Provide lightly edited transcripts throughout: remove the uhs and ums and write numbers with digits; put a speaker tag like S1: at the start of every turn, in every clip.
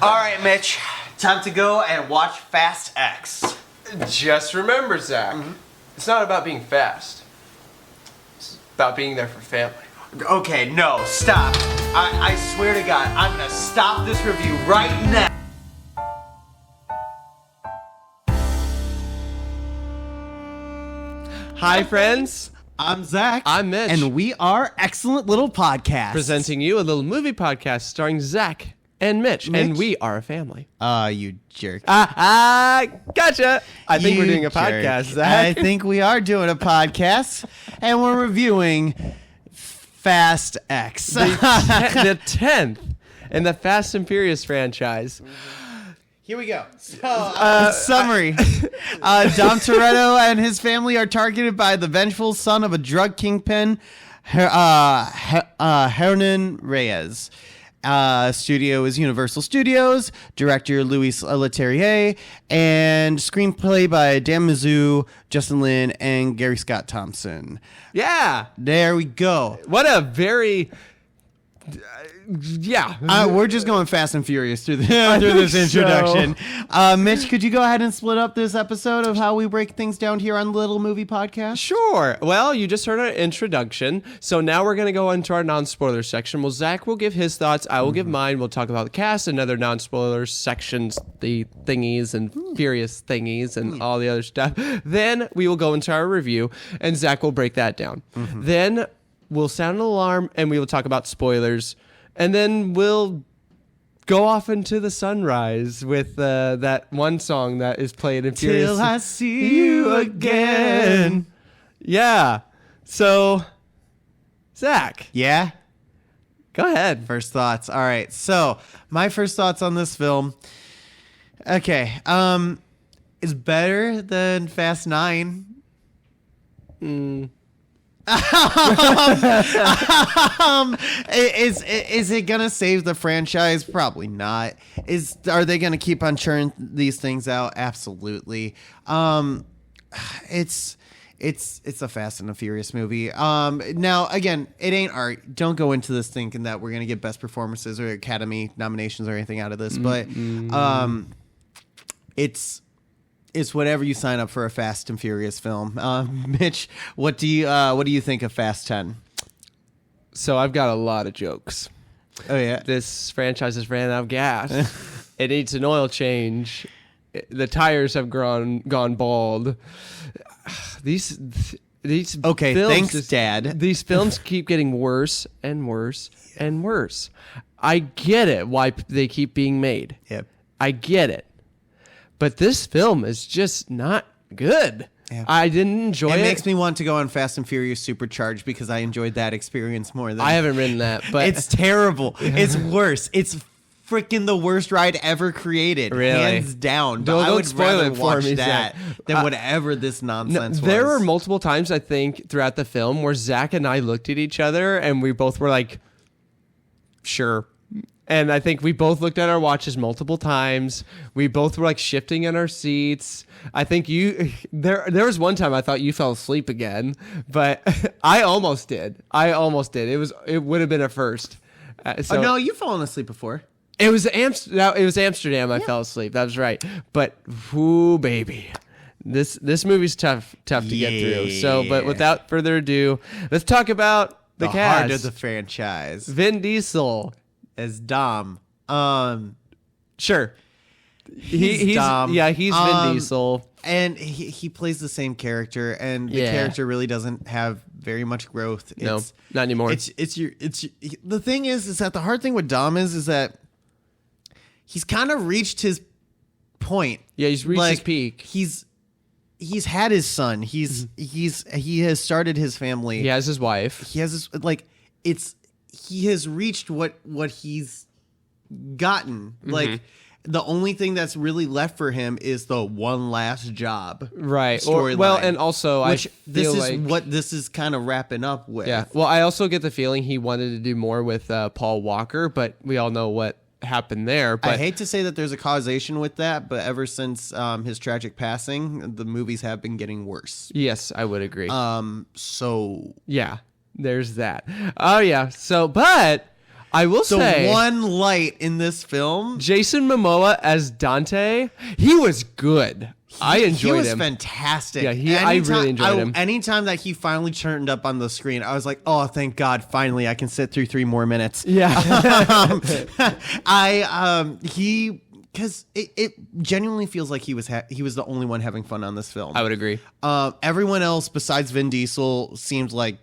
S1: All right, Mitch. Time to go and watch Fast X.
S2: Just remember, Zach, it's not about being fast. It's about being there for family.
S1: Okay, no, stop. I swear to God, I'm gonna stop this review right now.
S2: Hi, friends.
S3: I'm Zach.
S2: I'm Mitch.
S3: And we are Excellent Little Podcast.
S2: Presenting you a little movie podcast starring Zach and Mitch. And we are a family.
S3: You jerk.
S2: Gotcha. I think we're doing a
S3: jerk.
S2: podcast, Zach.
S3: I think we are doing a podcast, and we're reviewing Fast X.
S2: The 10th in the Fast and Furious franchise.
S3: Here we go. So, summary. Dom Toretto and his family are targeted by the vengeful son of a drug kingpin, Hernan Reyes. Studio is Universal Studios. Director Louis Leterrier. And screenplay by Dan Mizzou, Justin Lin, and Gary Scott Thompson.
S2: Yeah.
S3: There we go.
S2: What a very...
S3: We're just going fast and furious through this introduction. Mitch, could you go ahead and split up this episode of how we break things down here on Little Movie Podcast?
S2: Sure. Well, you just heard our introduction, so now we're going to go into our non-spoiler section. Well, Zach will give his thoughts, I will give mine, we'll talk about the cast and other non-spoiler sections, the thingies and furious thingies and all the other stuff. Then we will go into our review, and Zach will break that down. Then we'll sound an alarm, and we will talk about spoilers. And then we'll go off into the sunrise with that one song that is played in Furious.
S3: Till I see you again.
S2: Yeah. So, Zach.
S3: Yeah?
S2: Go ahead.
S3: First thoughts. All right. So, my first thoughts on this film. Okay. It's better than Fast 9. Is it gonna save the franchise? Probably not. Are they gonna keep on churning these things out? Absolutely. It's a Fast and a Furious movie. Now again, it ain't art. Don't go into this thinking that we're gonna get best performances or Academy nominations or anything out of this. But it's whatever you sign up for a Fast and Furious film. Mitch, what do you think of Fast 10?
S2: So I've got a lot of jokes.
S3: Oh yeah,
S2: this franchise has ran out of gas. It needs an oil change. The tires have gone bald. These
S3: okay.
S2: Films,
S3: Thanks, Dad.
S2: These films keep getting worse and worse and worse. I get it why they keep being made.
S3: Yep.
S2: I get it. But this film is just not good.
S3: Yeah.
S2: I didn't enjoy it.
S3: It makes me want to go on Fast and Furious Supercharged because I enjoyed that experience more than...
S2: I haven't ridden that, but...
S3: It's terrible. It's worse. It's freaking the worst ride ever created.
S2: Really?
S3: Hands down.
S2: Don't
S3: I would
S2: spoil
S3: rather
S2: it for
S3: watch
S2: me,
S3: that
S2: Zach.
S3: than whatever this nonsense was.
S2: There were multiple times, I think, throughout the film where Zach and I looked at each other and we both were like, sure. And I think we both looked at our watches multiple times. We both were like shifting in our seats. I think there was one time I thought you fell asleep again, but I almost did. It would have been a first.
S3: So, no, you've fallen asleep before.
S2: It was Amsterdam. I fell asleep. That was right. But whoo, baby. This movie's tough to get through. So, but without further ado, let's talk about the cast.
S3: Heart of the franchise.
S2: Vin Diesel
S3: as Dom.
S2: Sure. He's
S3: Dom.
S2: Yeah, he's Vin Diesel.
S3: And he plays the same character, and the character really doesn't have very much growth.
S2: No, not anymore.
S3: The thing is that the hard thing with Dom is that he's kind of reached his point.
S2: Yeah, he's reached his peak.
S3: He's had his son. He has started his family.
S2: He has his wife.
S3: He has his he has reached what he's gotten. Like the only thing that's really left for him is the one last job.
S2: Right. And also
S3: what this is kind of wrapping up with.
S2: Yeah. Well, I also get the feeling he wanted to do more with Paul Walker, but we all know what happened there. But
S3: I hate to say that there's a causation with that, but ever since his tragic passing, the movies have been getting worse.
S2: Yes, I would agree.
S3: So
S2: yeah, there's that. Oh yeah. So, but I will
S3: the
S2: say,
S3: one light in this film.
S2: Jason Momoa as Dante, he was good. I enjoyed him.
S3: He was fantastic.
S2: Yeah, I really enjoyed him.
S3: Anytime that he finally turned up on the screen, I was like, oh, thank God, finally I can sit through 3 more minutes.
S2: Yeah.
S3: Because it genuinely feels like he was the only one having fun on this film.
S2: I would agree.
S3: Everyone else besides Vin Diesel seemed like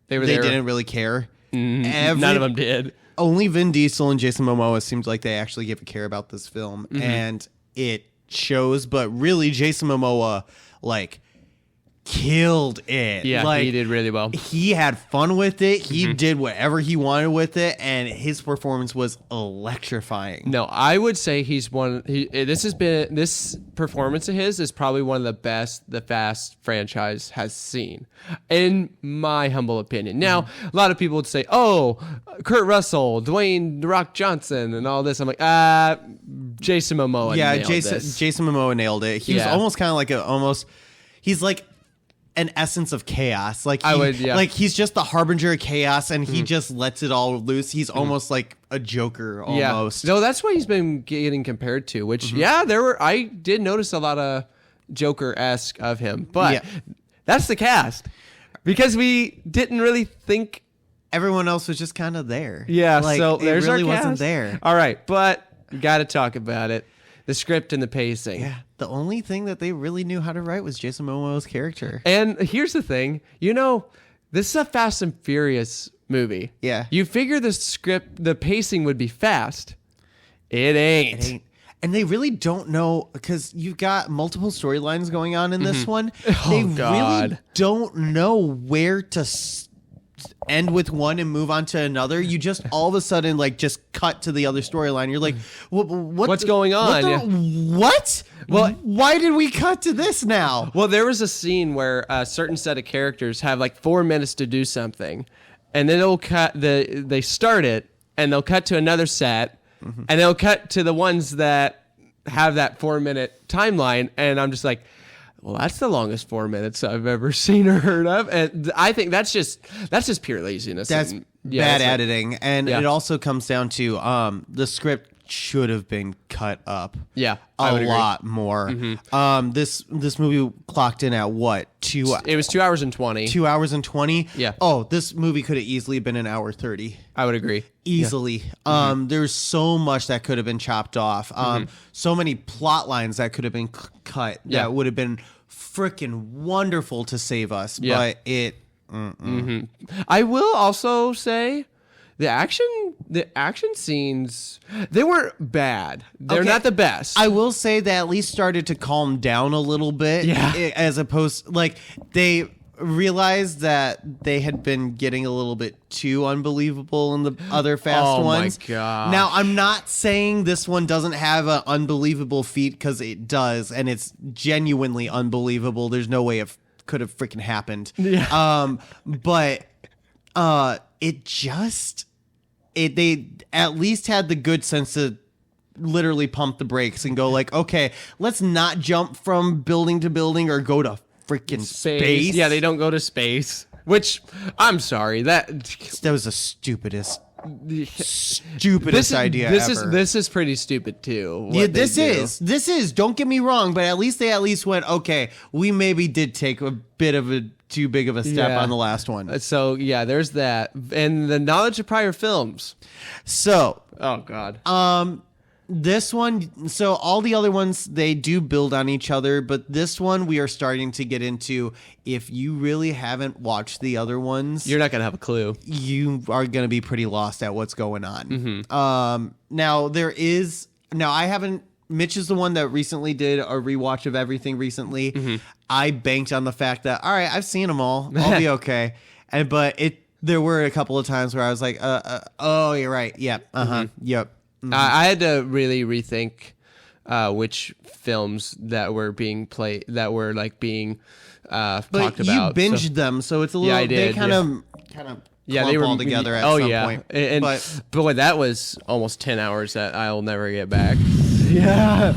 S3: they didn't really care.
S2: None of them did.
S3: Only Vin Diesel and Jason Momoa seemed like they actually gave a care about this film, and it shows. But really, Jason Momoa killed it.
S2: Yeah, he did really well.
S3: He had fun with it. He did whatever he wanted with it, and his performance was electrifying.
S2: No, I would say he's one. This performance of his is probably one of the best the Fast franchise has seen, in my humble opinion. Now, a lot of people would say, "Oh, Kurt Russell, Dwayne The Rock Johnson, and all this." I'm like, Jason Momoa.
S3: Yeah,
S2: nailed this.
S3: Jason Momoa nailed it. He was almost kind of like he's like an essence of chaos. He's just the harbinger of chaos, and he just lets it all loose. He's almost like a Joker almost.
S2: No, that's what he's been getting compared to, which I did notice a lot of Joker-esque of him, but that's the cast, because we didn't really think
S3: everyone else was just kind of there.
S2: Yeah, so there's
S3: it really
S2: our cast.
S3: wasn't there.
S2: All right, but we got to talk about it. The script and the pacing.
S3: Yeah, the only thing that they really knew how to write was Jason Momoa's character.
S2: And here's the thing, this is a Fast and Furious movie.
S3: Yeah.
S2: You figure the pacing would be fast. It ain't.
S3: And they really don't know, because you've got multiple storylines going on in this one. They really don't know where to end with one and move on to another. You just all of a sudden just cut to the other storyline. You're like, what's
S2: going on?
S3: What? Well, why did we cut to this now?
S2: Well, there was a scene where a certain set of characters have 4 minutes to do something, and then they'll they start it, and they'll cut to another set, and they'll cut to the ones that have that 4-minute timeline, and I'm just like, well, that's the longest 4 minutes I've ever seen or heard of, and I think that's just pure laziness.
S3: That's bad editing, and it also comes down to the script should have been cut up.
S2: Yeah,
S3: a lot more. This movie clocked in at what?
S2: It was 2 hours and 20.
S3: 2 hours and 20.
S2: Yeah.
S3: Oh, this movie could have easily been an hour 30.
S2: I would agree.
S3: Easily. There's so much that could have been chopped off. So many plot lines that could have been cut that would have been freaking wonderful to save us. But it.
S2: I will also say, the action scenes, they weren't bad. They're not the best.
S3: I will say they at least started to calm down a little bit.
S2: Yeah.
S3: As opposed, they realized that they had been getting a little bit too unbelievable in the other Fast ones.
S2: Oh my god!
S3: Now, I'm not saying this one doesn't have an unbelievable feat, because it does, and it's genuinely unbelievable. There's no way it could have freaking happened.
S2: Yeah.
S3: But it just. They at least had the good sense to literally pump the brakes and go okay, let's not jump from building to building or go to freaking space.
S2: Yeah, they don't go to space, which I'm sorry, that
S3: was the stupidest idea ever.
S2: This is pretty stupid too.
S3: Yeah, this is. Don't get me wrong, but at least they went, okay, we maybe did take a bit of a too big of a step on the last one.
S2: So yeah, there's that, and the knowledge of prior films.
S3: So,
S2: oh god,
S3: this one. So all the other ones, they do build on each other, but this one we are starting to get into. If you really haven't watched the other ones,
S2: you're not gonna have a clue.
S3: You are gonna be pretty lost at what's going on. Now I haven't. Mitch is the one that recently did a rewatch of everything recently. I banked on the fact that, all right, I've seen them all. I'll be okay. But there were a couple of times where I was like, oh, you're right. Yep. Yep.
S2: I had to really rethink which films that were being played, that were being talked about.
S3: You binged them, so it's a little.
S2: Yeah, I did.
S3: They kind of
S2: Yeah,
S3: clump
S2: they were
S3: all together at some point.
S2: And
S3: But
S2: boy, that was almost 10 hours that I'll never get back. Yeah.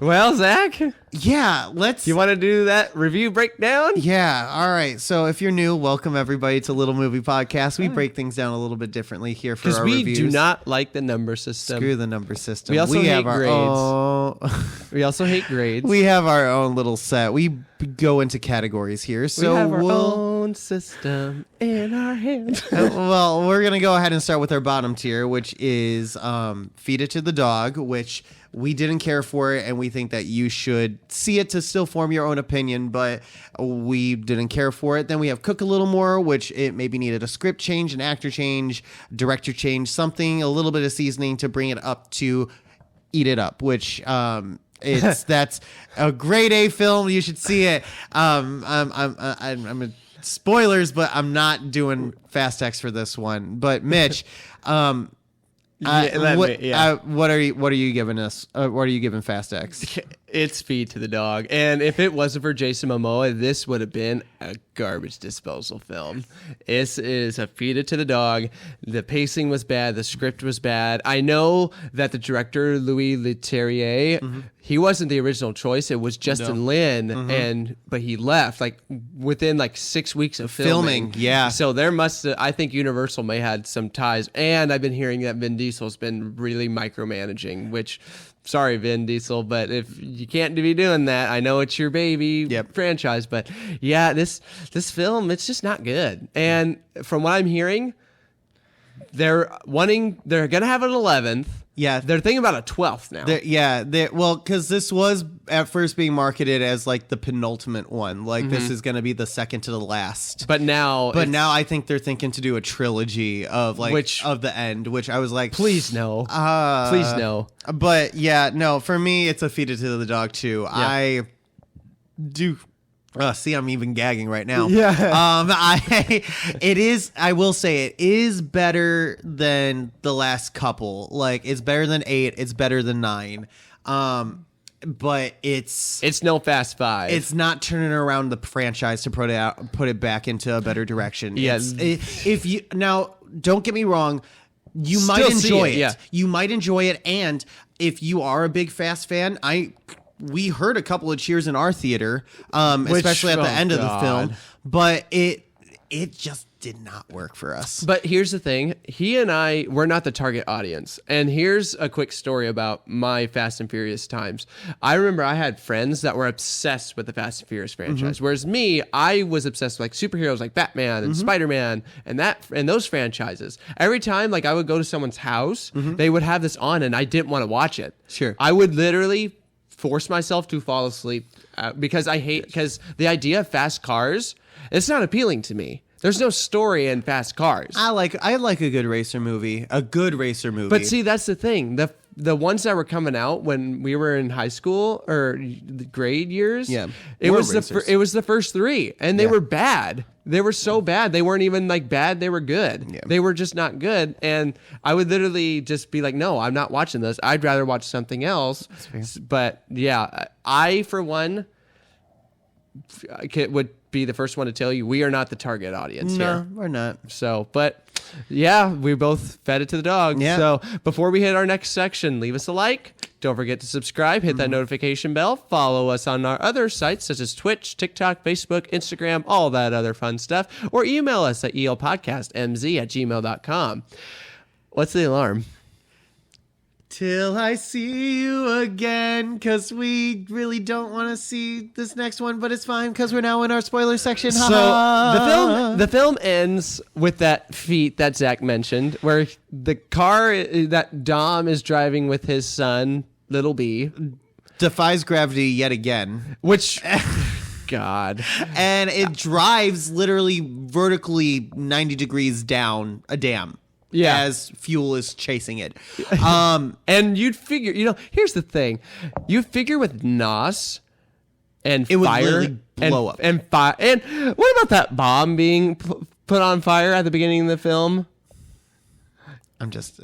S2: Well, Zach,
S3: yeah, let's.
S2: you want to do that review breakdown?
S3: Yeah, all right. So if you're new, welcome everybody to Little Movie Podcast. We break things down a little bit differently here for
S2: Because
S3: our
S2: we
S3: reviews.
S2: do not like the number system.
S3: Screw the number system.
S2: We also hate
S3: have our
S2: grades.
S3: own.
S2: We also hate grades.
S3: We have our own little set. We go into categories here. So
S2: we have our
S3: we'll.
S2: own system in our hands.
S3: Well, we're gonna go ahead and start with our bottom tier, which is Feed It to the Dog, which we didn't care for it, and we think that you should see it to still form your own opinion, but we didn't care for it. Then we have Cook a Little More, which it maybe needed a script change, an actor change, director change, something, a little bit of seasoning to bring it up to Eat It Up, which that's a grade A film. You should see it. I'm spoilers, but I'm not doing Fast X for this one. But Mitch, what are you giving us? What are you giving Fast X?
S2: It's Feed to the Dog. And if it wasn't for Jason Momoa, this would have been a garbage disposal film. This is a Feed It to the Dog. The pacing was bad. The script was bad. I know that the director, Louis Leterrier, he wasn't the original choice. It was Justin Lin, but he left like within 6 weeks of filming.
S3: Yeah.
S2: So there I think Universal may have had some ties. And I've been hearing that Vin Diesel's been really micromanaging, which... Sorry, Vin Diesel, but if you can't be doing that, I know it's your baby franchise, but yeah, this film, it's just not good. And from what I'm hearing, they're gonna have an 11th.
S3: Yeah,
S2: they're thinking about a 12th now.
S3: Well, because this was at first being marketed as the penultimate one. This is going to be the second to the last.
S2: But now
S3: I think they're thinking to do a trilogy of of the end, which I was like,
S2: please no, please no.
S3: But yeah, no, for me, it's a Feed It to the Dog too. Yeah. I do. See, I'm even gagging right now.
S2: Yeah.
S3: I will say it is better than the last couple. It's better than 8. It's better than 9. But it's
S2: no Fast 5.
S3: It's not turning around the franchise to put it back into a better direction.
S2: Yes.
S3: If you now, don't get me wrong, you
S2: Still
S3: might enjoy
S2: it.
S3: it.
S2: Yeah.
S3: You might enjoy it, and if you are a big Fast fan, we heard a couple of cheers in our theater, especially at the end of the film, but it just did not work for us.
S2: But here's the thing. He and we're not the target audience. And here's a quick story about my Fast and Furious times. I remember I had friends that were obsessed with the Fast and Furious franchise. Whereas me, I was obsessed with superheroes like Batman and Spider-Man and those franchises. Every time I would go to someone's house, they would have this on and I didn't want to watch it.
S3: Sure.
S2: I would literally force myself to fall asleep because the idea of fast cars, it's not appealing to me. There's no story in fast cars.
S3: I like a good racer movie.
S2: But see, that's the thing. The ones that were coming out when we were in high school or the grade years, it was the first 3, and they were bad. They were so bad. They weren't even bad. They were good. Yeah. They were just not good. And I would literally just be like, no, I'm not watching this. I'd rather watch something else. But yeah, I, for one, would be the first one to tell you we are not the target audience here.
S3: No, we're not.
S2: So, but yeah, we both fed it to the dog.
S3: Yeah.
S2: So before we hit our next section, leave us a like. Don't forget to subscribe, hit that notification bell, follow us on our other sites such as Twitch, TikTok, Facebook, Instagram, all that other fun stuff, or email us at elpodcastmz@gmail.com. What's the alarm?
S3: Till I see you again, because we really don't want to see this next one, but it's fine because we're now in our spoiler section.
S2: So the film ends with that feat that Zach mentioned, where the car that Dom is driving with his son, Little B,
S3: defies gravity yet again.
S2: Which, God.
S3: And it drives literally vertically 90 degrees down a dam.
S2: Yeah.
S3: As fuel is chasing it.
S2: And you'd figure, here's the thing. You figure with NOS and
S3: it would
S2: fire
S3: literally blow up.
S2: And fire. And what about that bomb being put on fire at the beginning of the film?
S3: I'm just...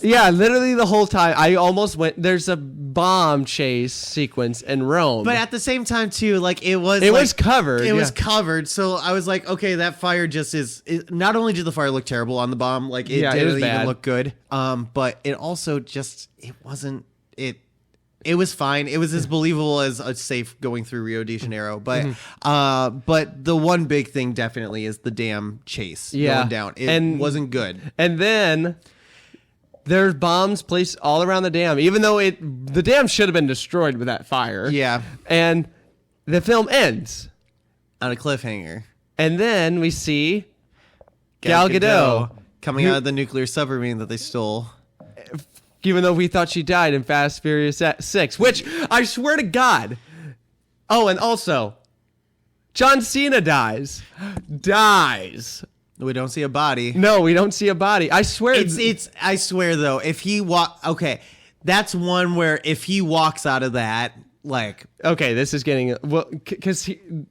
S2: Yeah, literally the whole time. I almost went... There's a bomb chase sequence in Rome.
S3: But at the same time, too, like it was
S2: covered.
S3: It was covered. So I was like, okay, that fire just is. Not only did the fire look terrible on the bomb, like it
S2: was
S3: didn't
S2: bad.
S3: even look good. But it also just it wasn't it. It was fine. It was as believable as a safe going through Rio de Janeiro. But but the one big thing definitely is the damn chase going down. It wasn't good.
S2: And then there's bombs placed all around the dam, even though the dam should have been destroyed with that fire.
S3: Yeah.
S2: And the film ends
S3: On a cliffhanger.
S2: And then we see Gal Gadot
S3: coming out of the nuclear submarine that they stole.
S2: Even though we thought she died in Fast Furious 6, which I swear to God. Oh, and also, John Cena dies.
S3: We don't see a body.
S2: No, we don't see a body. I swear.
S3: I swear though, if he okay, that's one where if he walks out of that, like,
S2: okay, this is getting because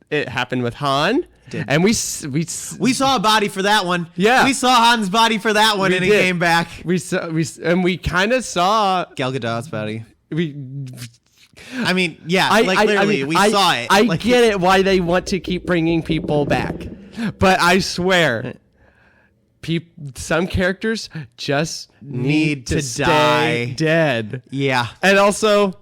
S2: it happened with Han. And we
S3: saw a body for that one.
S2: Yeah,
S3: we saw Han's body for that one, and he came back.
S2: We kind of saw
S3: Gal Gadot's body.
S2: We
S3: saw it.
S2: I get it why they want to keep bringing people back, but I swear, some characters just need to die dead.
S3: Yeah,
S2: and also,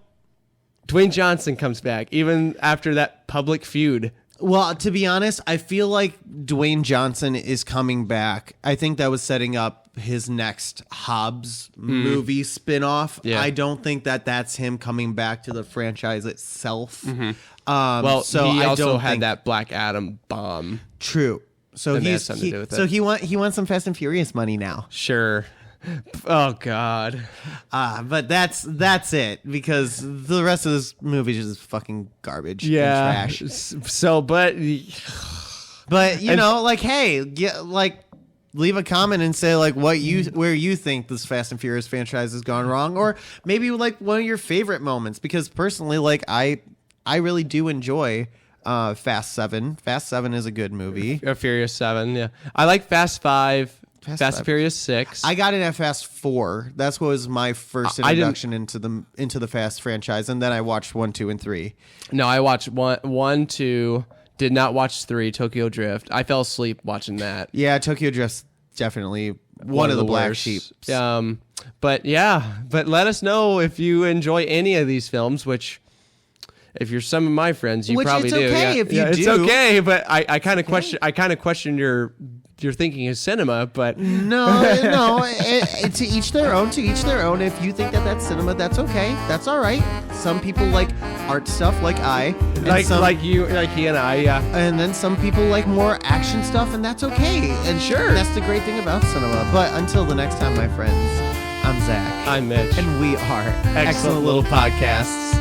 S2: Dwayne Johnson comes back even after that public feud.
S3: Well, to be honest, I feel like Dwayne Johnson is coming back. I think that was setting up his next Hobbs movie spinoff.
S2: Yeah.
S3: I don't think that that's him coming back to the franchise itself.
S2: Mm-hmm.
S3: So
S2: he
S3: I
S2: also
S3: don't
S2: had
S3: think
S2: that Black Adam bomb.
S3: True. So
S2: and has something to do with
S3: so
S2: it.
S3: he wants some Fast and Furious money now.
S2: Sure. Oh God.
S3: But that's it because the rest of this movie is just fucking garbage.
S2: Yeah.
S3: And trash.
S2: So, but
S3: you know, like, hey, leave a comment and say like where you think this Fast and Furious franchise has gone wrong, or maybe like one of your favorite moments. Because personally, like I really do enjoy Fast 7. Fast 7 is a good movie.
S2: Furious 7. Yeah, I like Fast 5. Fast and Furious 6.
S3: I got it at Fast 4. That's what was my first introduction into the Fast franchise, and then I watched 1, 2, and 3.
S2: No, I watched 1, 2. Did not watch 3. Tokyo Drift. I fell asleep watching that.
S3: Yeah, Tokyo Drift's definitely one of the black sheep.
S2: But let us know if you enjoy any of these films, which. If you're some of my friends, you probably do.
S3: Okay if you do.
S2: It's okay, but I kind of question your thinking of cinema, but
S3: no. To each their own. To each their own. If you think that's cinema, that's okay. That's all right. Some people like art stuff, like like
S2: he and I. Yeah.
S3: And then some people like more action stuff, and that's okay. And
S2: sure,
S3: that's the great thing about cinema. But until the next time, my friends, I'm Zach.
S2: I'm Mitch,
S3: and we are
S2: Excellent Little Podcasts.